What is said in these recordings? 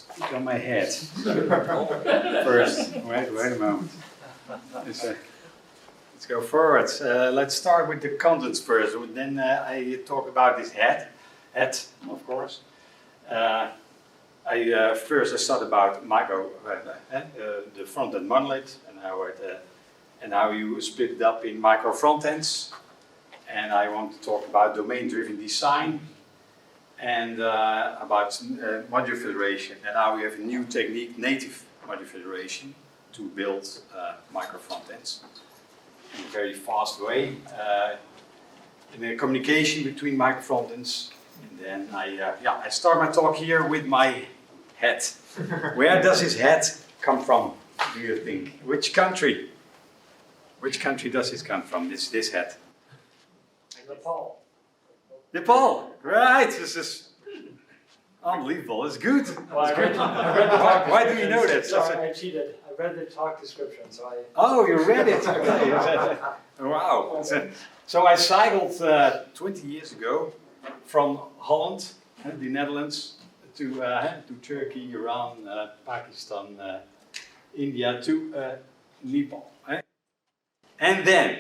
Speak on my head. First, wait a moment. Let's go forward. Let's start with the contents first. Then I talk about this head, of course. First I start about the front-end monolith and how you split it up in micro front-ends. And I want to talk about domain-driven design and about module federation and how we have a new technique, native module federation, to build micro front-ends in a very fast way in the communication between micro front-ends. And then I start my talk here with my hat. Where does his hat come from, do you think? Which country? Which country does this come from, this hat? Nepal. Nepal, right, this is unbelievable, it's good. Well, I read Why do you know that? Sorry, I cheated. I read the talk description, so I... Oh, you read it, okay. Wow. So I cycled 20 years ago from Holland, the Netherlands, to Turkey, Iran, Pakistan, India, to Nepal. And then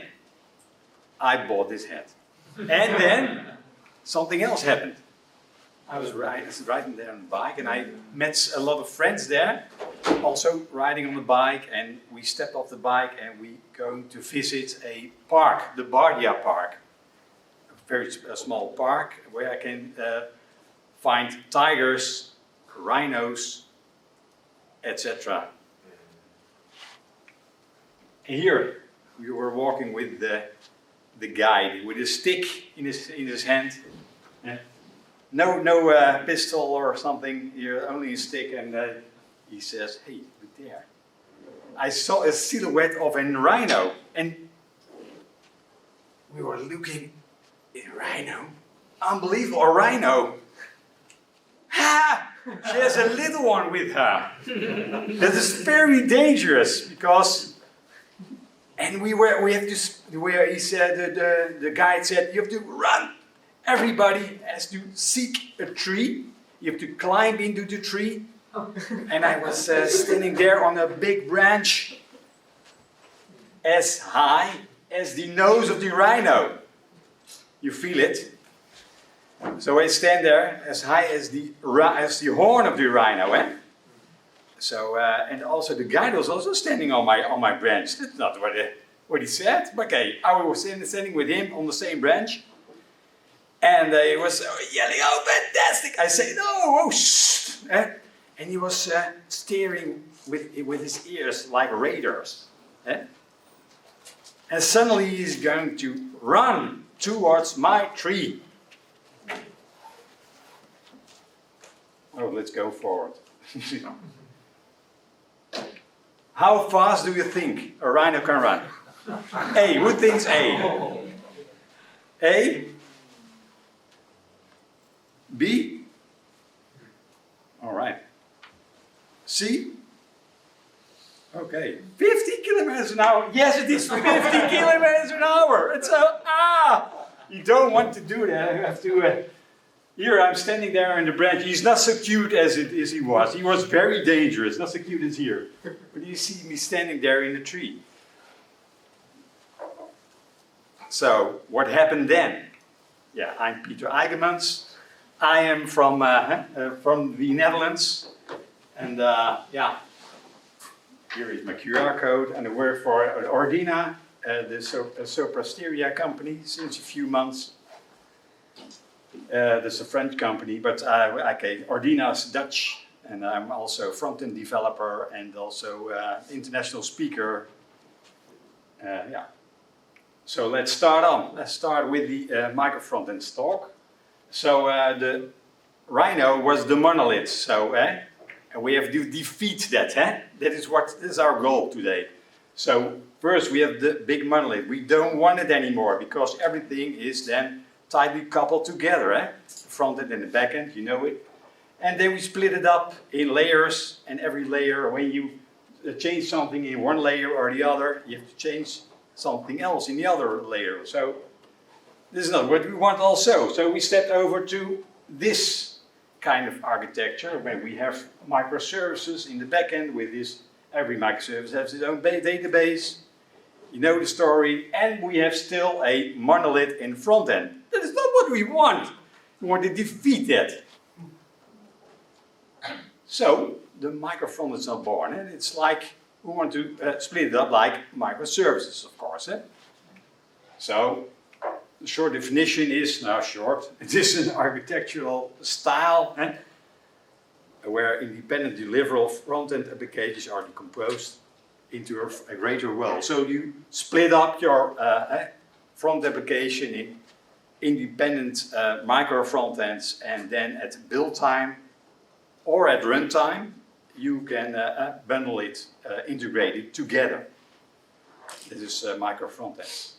I bought this hat. And then something else happened. I was riding there on the bike and I met a lot of friends there, also riding on the bike, and we stepped off the bike and we going to visit a park, the Bardia Park. A very small park where I can find tigers, rhinos, etc. And here we were walking with the guide with a stick in his hand. No pistol or something, here only a stick, and he says, "Hey, look there. I saw a silhouette of a rhino," and we were looking at a rhino. Unbelievable, a rhino. Ha! She has a little one with her. That is very dangerous because. And he said, the guide said, you have to run. Everybody has to seek a tree. You have to climb into the tree. And I was standing there on a big branch as high as the nose of the rhino. You feel it? So I stand there as high as the horn of the rhino. Eh? So and also the guide was also standing on my branch. That's not what he said. But okay, I was standing with him on the same branch, and he was yelling, "Oh, fantastic!" I say, "No, oh, shh!" And he was staring with his ears like radars. And suddenly he's going to run towards my tree. Oh, let's go forward. How fast do you think a rhino can run? A, who thinks A? A? B? All right. C? Okay. 50 kilometers an hour. Yes, it is 50 kilometers an hour. It's you don't want to do that. You have to... Here I'm standing there in the branch. He's not so cute as he was. He was very dangerous, not so cute as here. But you see me standing there in the tree. So, what happened then? Yeah, I'm Peter Eijgermans. I am from the Netherlands. And here is my QR code. And I work for Ordina, the Soprasteria company, since a few months. That's a French company, but Ordina is Dutch, and I'm also a front-end developer and also international speaker. So let's start on. Let's start with the micro front-end talk. So the rhino was the monolith. So and we have to defeat that. That is our goal today. So first we have the big monolith. We don't want it anymore because everything is then tightly coupled together, front end and the back end, you know it. And then we split it up in layers, and every layer, when you change something in one layer or the other, you have to change something else in the other layer. So this is not what we want also. So we stepped over to this kind of architecture when we have microservices in the backend with this. Every microservice has its own database. You know the story, and we have still a monolith in front end. That is not what we want. We want to defeat that. So the micro frontends are born, and it's like we want to split it up like microservices, of course. So the short definition is, now short, it is an architectural style where independent deliverable front-end applications are decomposed into a greater world. So you split up your front application in independent micro front-ends, and then at build time or at runtime, you can bundle it, integrate it together. This is micro front-ends.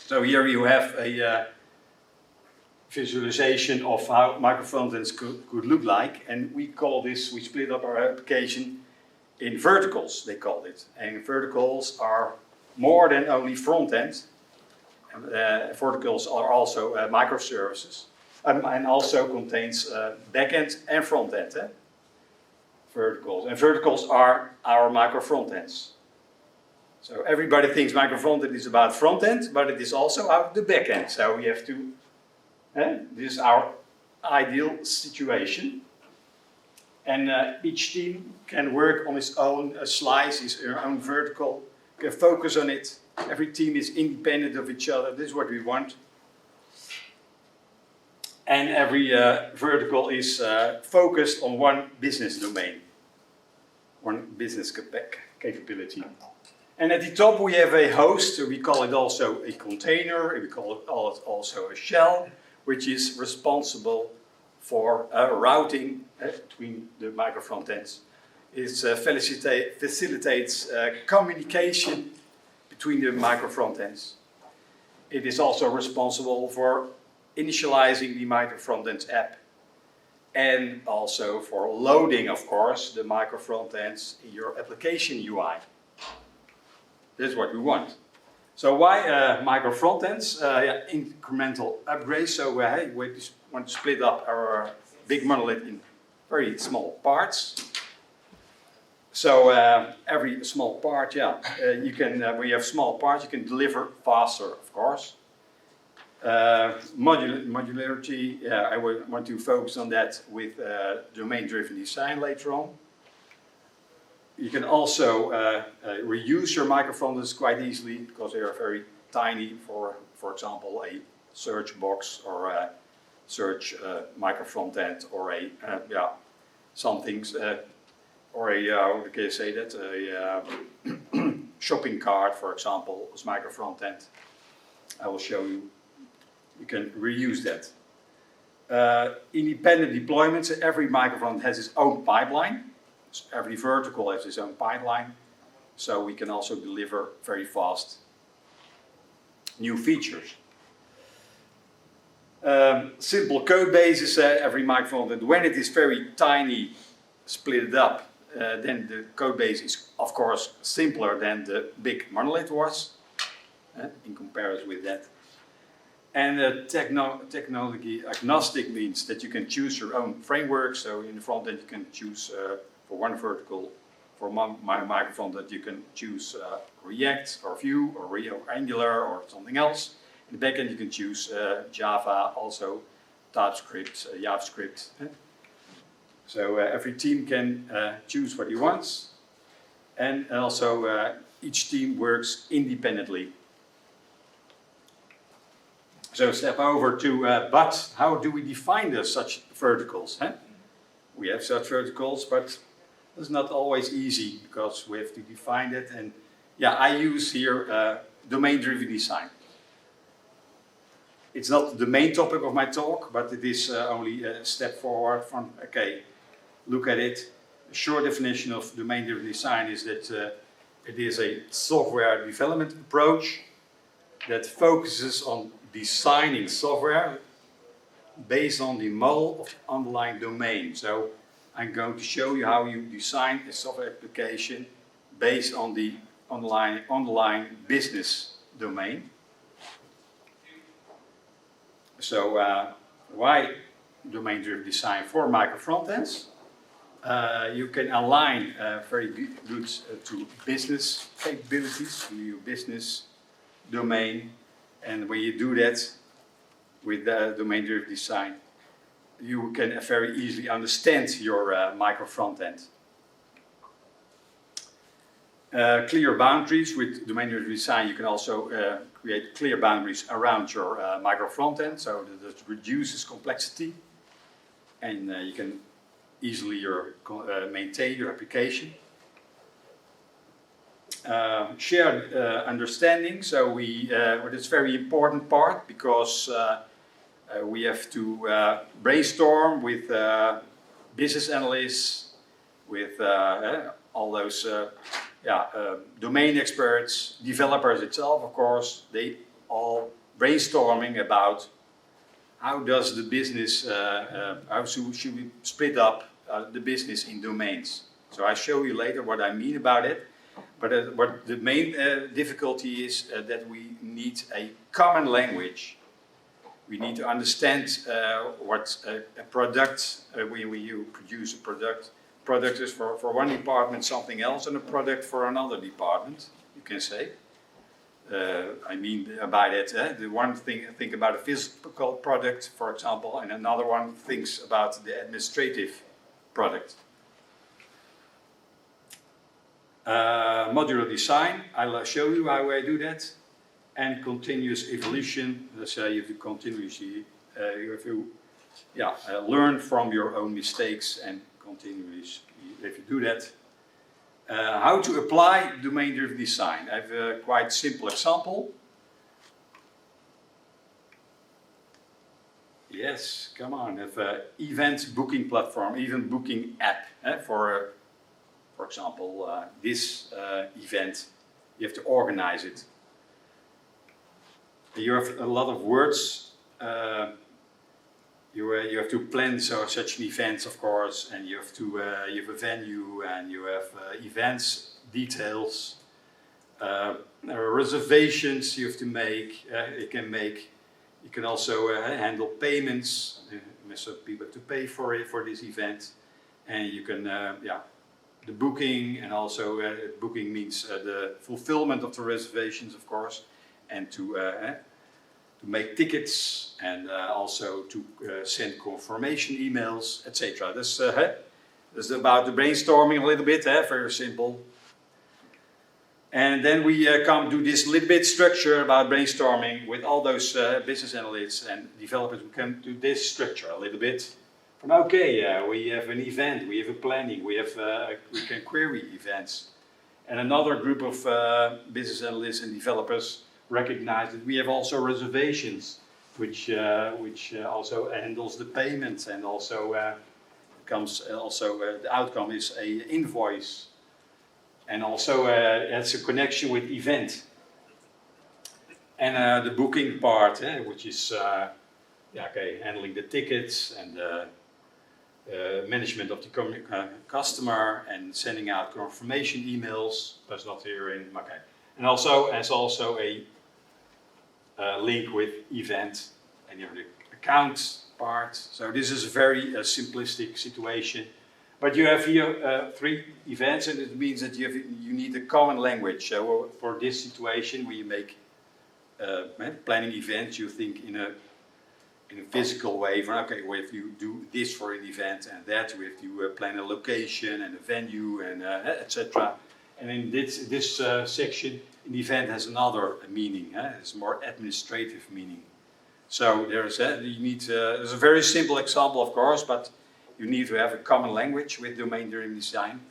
So here you have a visualization of how micro front-ends could look like, and we split up our application in verticals, they called it. And verticals are more than only front-end. Verticals are also microservices, and also contains back-end and front-end. Verticals. And verticals are our micro front-ends. So everybody thinks micro front-end is about front-end, but it is also about the back-end. So we have to, this is our ideal situation. And each team can work on its own slice, its own vertical, can focus on it. Every team is independent of each other. This is what we want. And every vertical is focused on one business domain, one business capability. And at the top we have a host, we call it also a container, we call it also a shell, which is responsible for routing between the micro front-ends. It facilitates communication between the micro front-ends. It is also responsible for initializing the micro front-ends app, and also for loading, of course, the micro front-ends in your application UI. That's what we want. So why micro front-ends? Incremental upgrades. So we want to split up our big monolith in very small parts. So every small part, you can. When you have small parts, you can deliver faster, of course. Modularity. I want to focus on that with domain-driven design later on. You can also reuse your micro front-ends quite easily because they are very tiny. For example, a search box or a search micro front-end, or a something, or a how can you say that? A shopping cart, for example, as micro front-end. I will show you. You can reuse that. Independent deployments. Every micro front has its own pipeline. So every vertical has its own pipeline, so we can also deliver very fast new features. Simple code bases. Every microfront, when it is very tiny, split it up, then the code base is of course simpler than the big monolith was, in comparison with that. And technology agnostic means that you can choose your own framework. So in the front end you can choose for one vertical, for my microfront that you can choose React or Vue or Angular or something else. In the backend you can choose Java, also TypeScript, JavaScript. So every team can choose what he wants, and also each team works independently. So step over to, but how do we define such verticals? We have such verticals, but it's not always easy because we have to define it. And I use here domain-driven design. It's not the main topic of my talk, but it is only a step forward from, okay, look at it. A short definition of domain-driven design is that it is a software development approach that focuses on designing software based on the model of the underlying domain. So I'm going to show you how you design a software application based on the underlying business domain. So why domain-driven design for micro frontends. You can align very good to business capabilities, to your business domain, and when you do that with domain-driven design, you can very easily understand your micro frontend. Clear boundaries with domain-driven design. You can also create clear boundaries around your micro frontend, so that it reduces complexity, and you can easily maintain your application. Shared understanding. So it's a very important part because we have to brainstorm with business analysts, with all those domain experts, developers itself, of course. They all brainstorming about how does the business, how should we split up the business in domains. So I show you later what I mean about it. But what the main difficulty is that we need a common language. We need to understand what a product, when you produce a product is for one department something else, and a product for another department, you can say. I mean by that, the one thing think about a physical product, for example, and another one thinks about the administrative product. Modular design, I'll show you how I do that. And continuous evolution, let's say you have to continuously learn from your own mistakes and continuously, if you do that. How to apply domain-driven design. I have a quite simple example. Yes, come on, I have an event booking platform, event booking app for example, this event. You have to organize it. You have a lot of words. You have to plan such an event, of course, and you have a venue, and you have events details, reservations you have to make. You can also handle payments. So people have to pay for this event, and you can the booking, and also booking means the fulfillment of the reservations, of course, and to make tickets, and also to send confirmation emails, etc. This is about the brainstorming a little bit, very simple. And then we come to this little bit structure about brainstorming with all those business analysts and developers. We come to this structure a little bit. From we have an event, we have a planning, we can query events. And another group of business analysts and developers recognize that we have also reservations, which also handles the payments, and also the outcome is a invoice, and also has a connection with event. And the booking part, which is handling the tickets and management of the customer and sending out confirmation emails. That's not here in and also has a link with event, and you have the account part. So this is a very simplistic situation. But you have here 3 events, and it means that you need a common language. So for this situation, where you make planning events, you think in a physical way. We have to do this for an event, and that we have to plan a location and a venue, and etc. And in this section, an event has another meaning. It's more administrative meaning. So there's a very simple example, of course, but you need to have a common language with domain-driven design.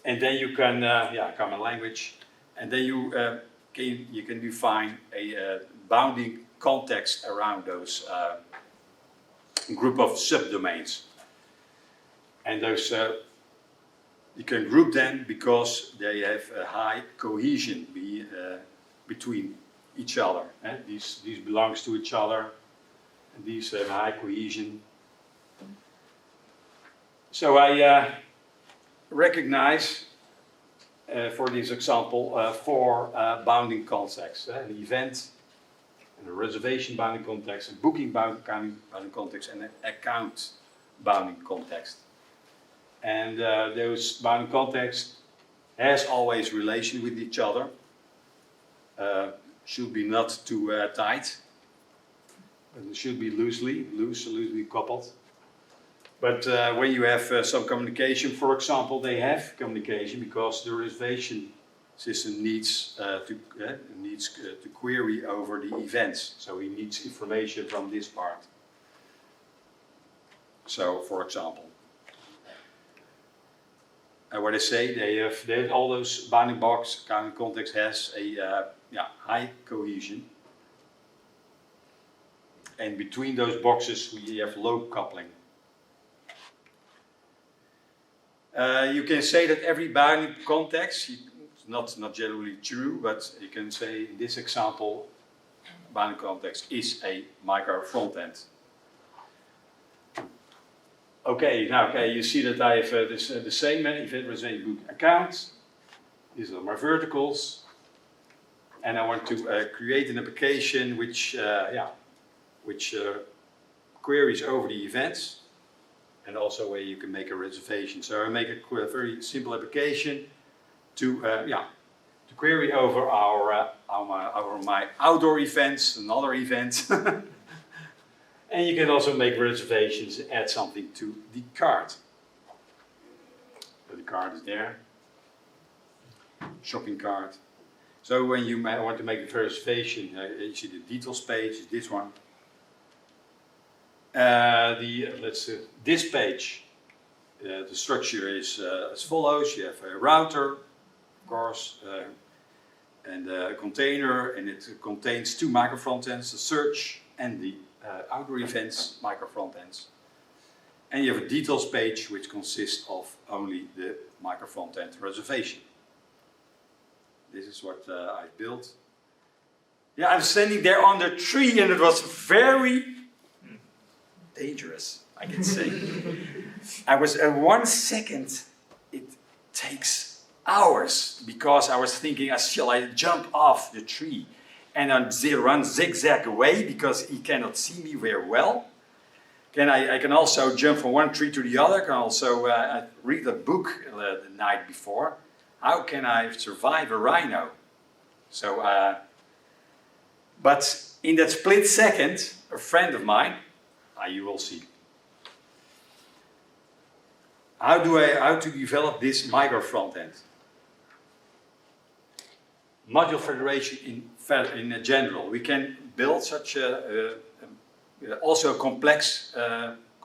And then you can, common language, and then you can define a bounding context around those group of subdomains. And those you can group them because they have a high cohesion between each other. These belongs to each other, and these have high cohesion. So I recognize, for this example, 4 bounding contexts: an event, and a reservation bounding context, a booking bounding context, and an account bounding context. And those bounding contexts has always relation with each other. Should be not too tight. But it should be loosely coupled. But when you have some communication, for example, they have communication because the reservation system needs to query over the events. So he needs information from this part. So, for example, what I say, they have all those bounding box context has a high cohesion. And between those boxes we have low coupling. You can say that every bounding context, it's not generally true, but you can say in this example, bounding context is a micro front-end. Okay, now you see that I have the same event reservation book account. These are my verticals. And I want to create an application which queries over the events, and also where you can make a reservation. So I make a very simple application to query over my outdoor events, another event, and you can also make reservations, add something to the cart. So the cart is there, shopping cart. So when you want to make a reservation, you see the details page is this one. This page, the structure is as follows. You have a router, of course, and a container, and it contains two micro frontends, the search and the outdoor events micro frontends. And you have a details page which consists of only the micro frontend reservation. This is what I built. Yeah, I'm standing there on the tree, and it was very dangerous, I can say. I was 1 second, it takes hours, because I was thinking, shall I jump off the tree and run zigzag away because he cannot see me very well? I can also jump from one tree to the other. I can also read a book the night before. How can I survive a rhino? So, but in that split second, a friend of mine, you will see. How to develop this micro front-end? Module federation in general. We can build such also complex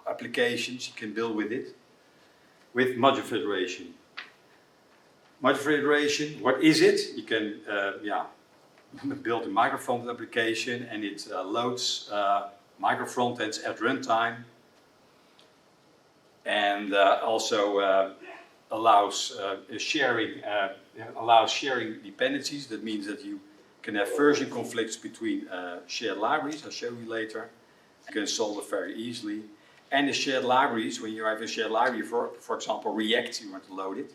applications you can build with it, with module federation. Module federation, what is it? You can build a micro front-end application, and it loads micro front-ends at runtime, and also allows sharing dependencies. That means that you can have version conflicts between shared libraries. I'll show you later. You can solve it very easily. And the shared libraries, when you have a shared library for example React, you want to load it.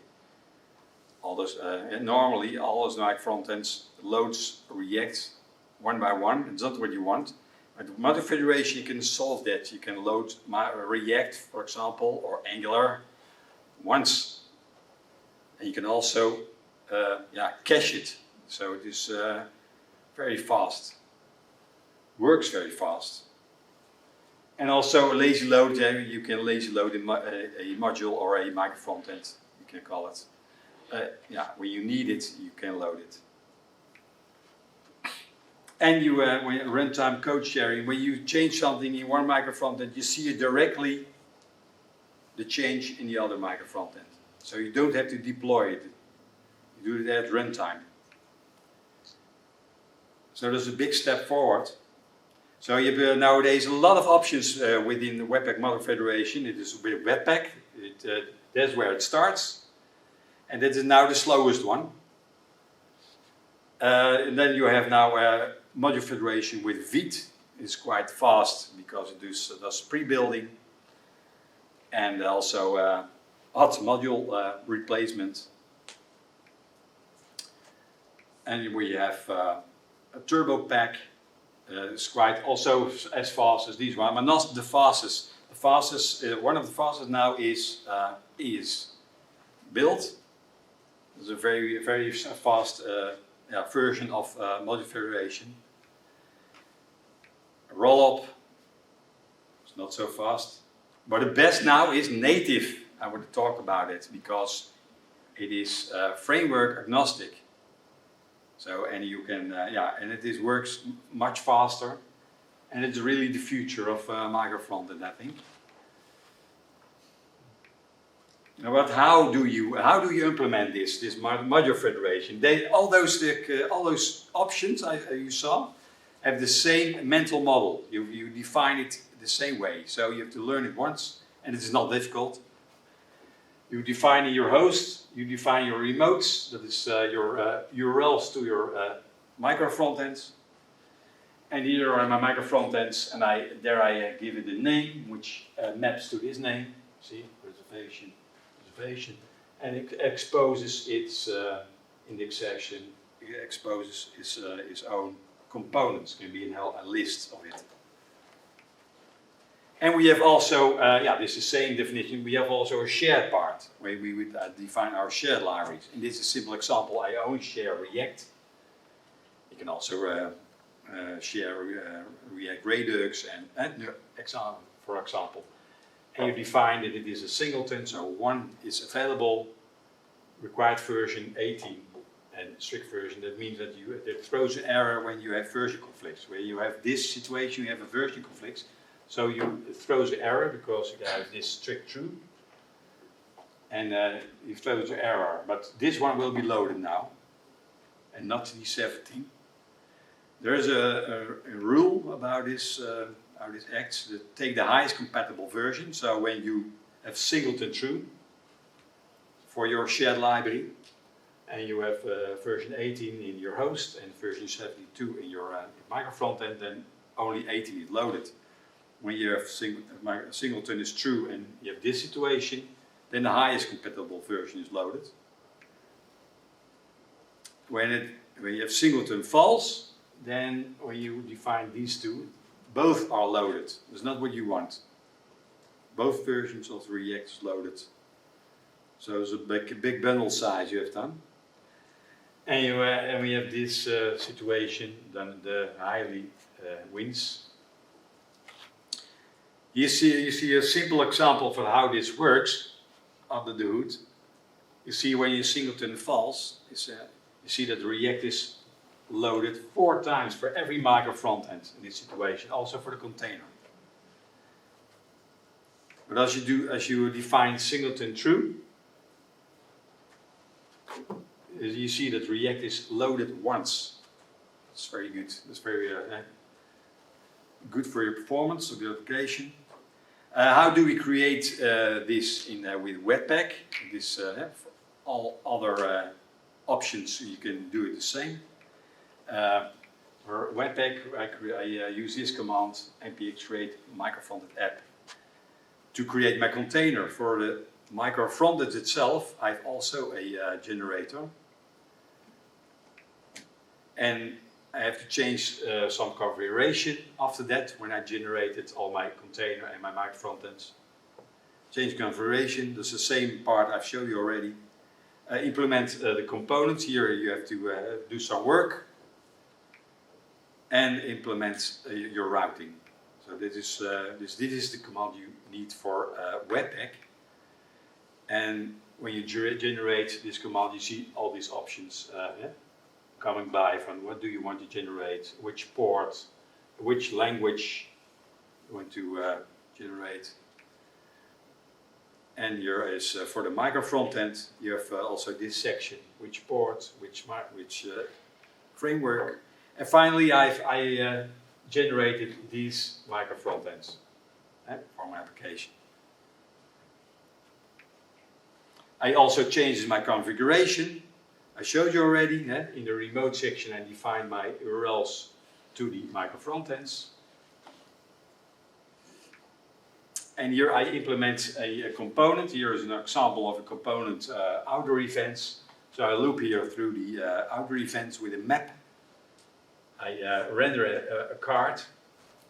All those normally all those micro front-ends loads React one by one. It's not what you want. With module federation, you can solve that. You can load React, for example, or Angular once. And you can also cache it. So it is very fast. Works very fast. And also a lazy load, you can lazy load a module or a micro front-end, you can call it. When you need it, you can load it. And you, when runtime code sharing, when you change something in one micro front-end, you see it directly, the change in the other micro front-end. So you don't have to deploy it. You do it at runtime. So there's a big step forward. So you have nowadays a lot of options within the Webpack Module Federation. It is with Webpack. That's where it starts. And that is now the slowest one. And then you have now Module Federation with Vite. It's quite fast because it does pre-building and also hot module replacement. And we have a Turbo Pack It's quite also as fast as these one, but not the fastest. The fastest, one of the fastest now is build. It's a very fast version of module federation. Rollup, it's not so fast. But the best now is native. I want to talk about it because it is framework agnostic. So, and you can, and it works much faster. And it's really the future of micro frontend, I think. Now, but how do you implement this module federation? All those options you saw have the same mental model. You define it the same way. So you have to learn it once, and it is not difficult. You define your host, you define your remotes, that is your URLs to your micro frontends. And here are my micro frontends, and I give it a name which maps to this name. See, reservation, and it exposes its indexation. It exposes its own components. Can be a list of it. And we have also, this is the same definition, we have also a shared part, where we would define our shared libraries. And this is a simple example, I only share React. You can also share React Redux and for example. And you define that it is a singleton, so one is available, required version 18 and strict version. That means that it throws an error when you have version conflicts, where you have this situation, you have a version conflicts. So it throws an error because you have this strict true, and you throws an error. But this one will be loaded now, and not the 17. There is a rule about this, how this acts. Take the highest compatible version. So when you have singleton true for your shared library, and you have version 18 in your host and version 72 in your micro frontend, then only 18 is loaded. When you have singleton is true and you have this situation, then the highest compatible version is loaded. When you have singleton false, then when you define these two, both are loaded. That's not what you want. Both versions of React is loaded. So it's a big bundle size you have done. And we have this situation, then the highly wins. You see a simple example for how this works under the hood. You see when you singleton false, you see that React is loaded 4 times for every micro frontend in this situation, also for the container. But as you define singleton true, you see that React is loaded once. That's very good. That's very good for your performance of the application. How do we create this with Webpack? This all other options you can do it the same. For Webpack, I use this command npx create microfrontend app to create my container. For the microfrontend itself, I have also a generator, and I have to change some configuration after that when I generated all my container and my microfrontends. Change configuration, that's the same part I've shown you already. Implement the components. Here you have to do some work and implement your routing. So this is the command you need for Webpack. And when you generate this command, you see all these options coming by from what do you want to generate, which port, which language you want to generate. And here is for the micro frontend, you have also this section, which port, which framework. And finally, I generated these micro frontends for my application. I also changed my configuration. I showed you already in the remote section. I defined my URLs to the micro frontends. And here I implement a component. Here is an example of a component outdoor events. So I loop here through the outdoor events with a map. I render a card.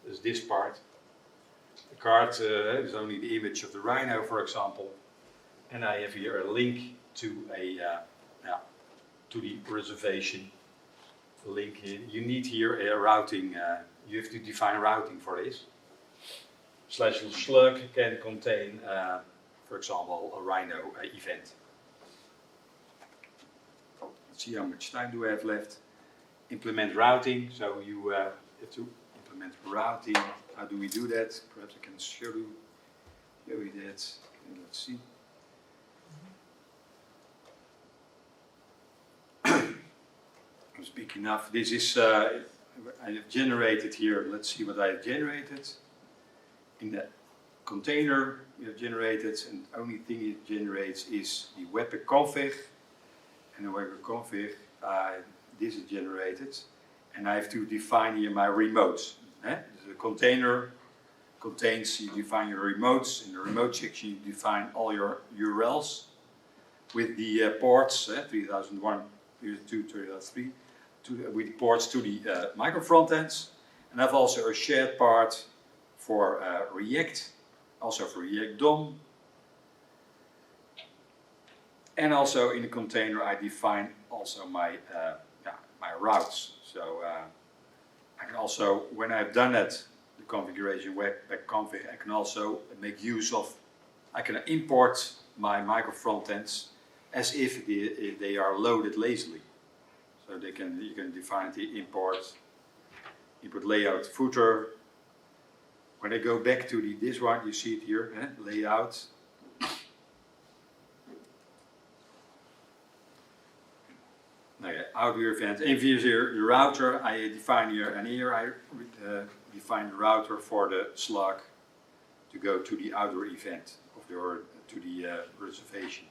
There's this part. The card is only the image of the rhino, for example, and I have here a link to to the reservation. A link here. You need here a routing. You have to define routing for this. /slug can contain, for example, a rhino event. Let's see how much time do I have left. Implement routing. So you have to implement routing. How do we do that? Perhaps I can show you that. Okay, let's see. I'm speaking enough. This is I have generated here. Let's see what I have generated. In the container we have generated, and the only thing it generates is the webpack config. And the webpack config, this is generated, and I have to define here my remotes. The container contains, you define your remotes. In the remote section you define all your URLs with the ports, 3001, 3002, 3003, with ports to the micro frontends. And I have also a shared part for React, also for React DOM. And also in the container I define also my routes. So I can also, when I've done that, the configuration webpack config, I can also make use of, I can import my micro frontends as if they are loaded lazily. So you can define the import layout footer. When I go back to this one, you see it here, layout. Outer event, and here the router, I define here, and here I define the router for the slug to go to the outer event of to the reservation.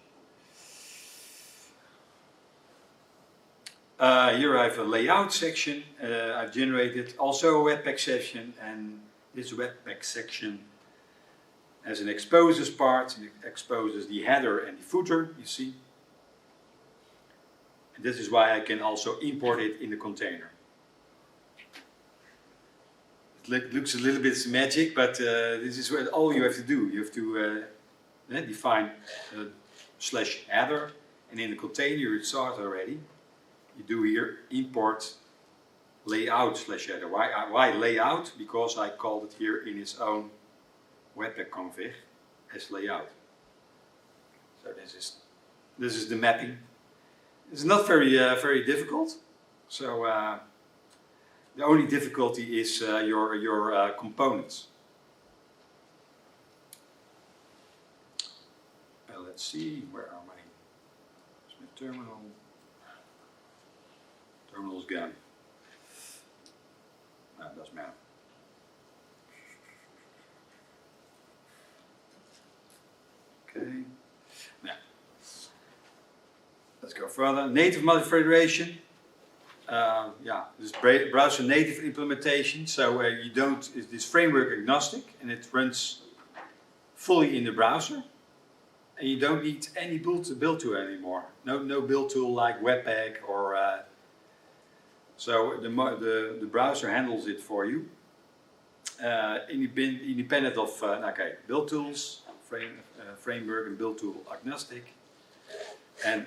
Here I have a layout section I've generated, also a webpack section, and this webpack section has an exposes part. It exposes the header and the footer, you see. And this is why I can also import it in the container. It looks a little bit magic, but this is what all you have to do. You have to define /header, and in the container you saw it already. You do here import layout /header. Why layout? Because I called it here in its own webpack config as layout. So this is the mapping. It's not very difficult. So the only difficulty is your components. Let's see, where are my? Is my terminal? Terminal's gone. No, it doesn't matter. Okay. Now, let's go further. Native multi-federation. This is browser native implementation. So you don't. It's framework agnostic, and it runs fully in the browser. And you don't need any build tool anymore. No build tool like Webpack or. So the browser handles it for you, independent of build tools, framework and build tool agnostic. And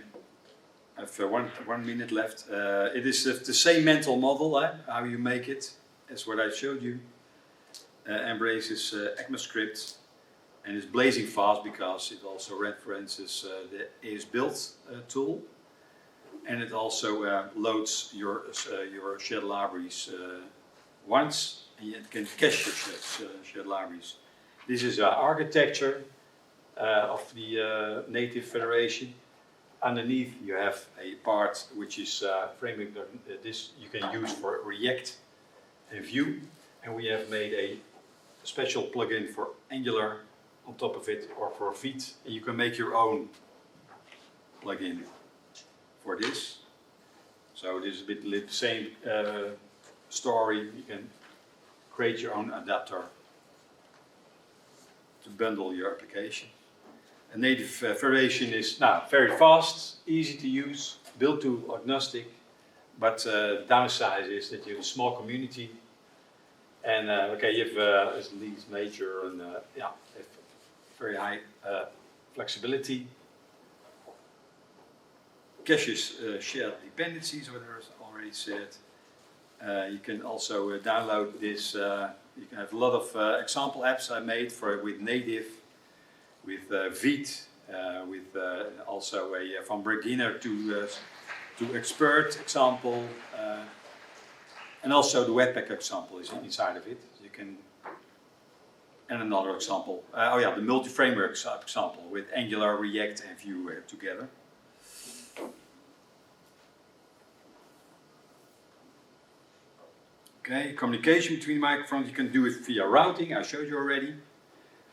I have 1 minute left. It is the same mental model, how you make it, as what I showed you. Embraces ECMAScript, and is blazing fast because it also references the ASBuild tool. And it also loads your shared libraries once, and you can cache your shared libraries. This is our architecture of the native federation. Underneath you have a part which is framework. This you can use for React and Vue, and we have made a special plugin for Angular on top of it, or for Vite, and you can make your own plugin for this. So this is a bit the same story. You can create your own adapter to bundle your application. A native federation is now very fast, easy to use, build tool agnostic, but downside is that you have a small community, and okay, you have as least major and yeah, have very high flexibility. Caches shared dependencies, what I already said. You can also download this. You can have a lot of example apps I made with native, with Vite, with also a from beginner to expert example, and also the Webpack example is inside of it. You can, and another example. Oh yeah, the multi-framework example with Angular, React, and Vue together. Okay, communication between microphones, you can do it via routing, I showed you already,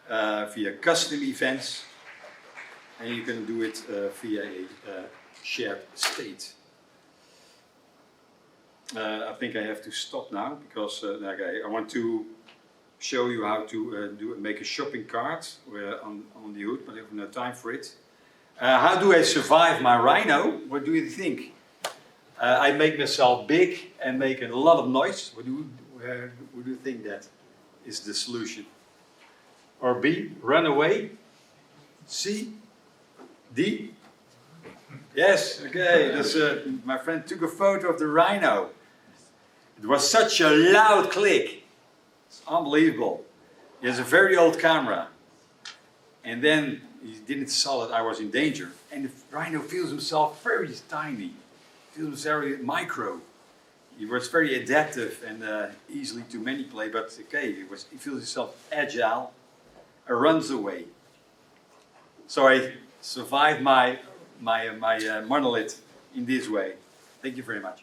via custom events, and you can do it via a shared state. I think I have to stop now because okay, I want to show you how to make a shopping cart on the hood, but I have no time for it. How do I survive my Rhino? What do you think? I make myself big and make a lot of noise. What do you think that is the solution? Or B, run away? C, D? Yes, okay. That's, my friend took a photo of the Rhino. It was such a loud click. It's unbelievable. He has a very old camera. And then he didn't saw that I was in danger. And the Rhino feels himself very tiny. Feels very micro. He was very adaptive and easily to manipulate, but okay, he feels himself agile, runs away. So I survived my monolith in this way. Thank you very much.